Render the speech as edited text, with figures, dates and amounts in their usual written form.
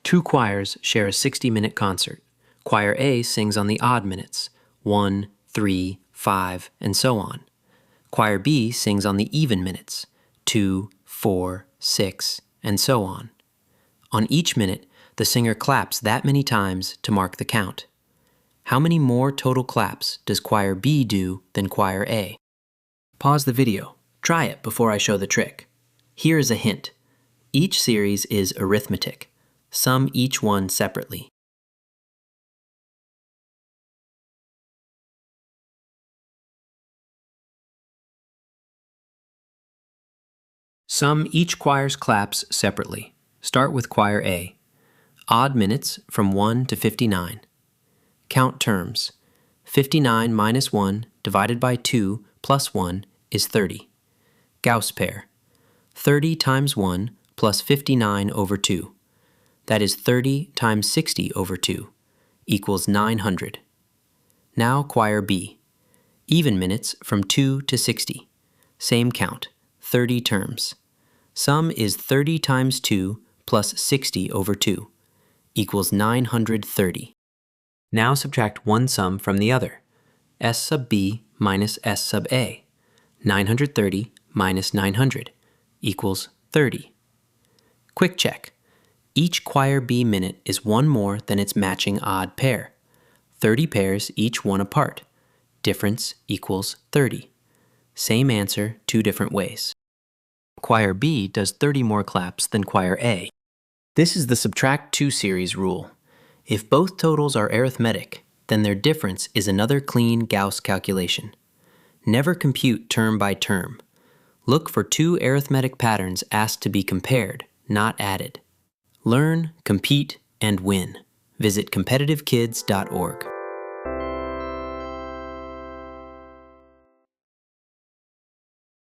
Two choirs share a 60-minute concert. Choir A sings on the odd minutes, 1, 3, 5, and so on. Choir B sings on the even minutes, 2, 4, 6, and so on. On each minute, the singer claps that many times to mark the count. How many more total claps does Choir B do than Choir A? Pause the video. Try it before I show the trick. Here is a hint. Each series is arithmetic. Sum each one separately. Sum each choir's claps separately. Start with Choir A. Odd minutes from 1 to 59. Count terms. 59 minus 1 divided by 2 plus 1 is 30. Gauss pair. 30 times 1 plus 59 over 2. That is 30 times 60 over 2 equals 900. Now Choir B. Even minutes from 2 to 60. Same count, 30 terms. Sum is 30 times 2 plus 60 over 2 equals 930. Now subtract one sum from the other. S sub B minus S sub A. 930 minus 900 equals 30. Quick check. Each Choir B minute is one more than its matching odd pair. 30 pairs, each one apart. Difference equals 30. Same answer, two different ways. Choir B does 30 more claps than Choir A. This is the subtract 2 series rule. If both totals are arithmetic, then their difference is another clean Gauss calculation. Never compute term by term. Look for two arithmetic patterns asked to be compared, not added. Learn, compete, and win. Visit competitivekids.org.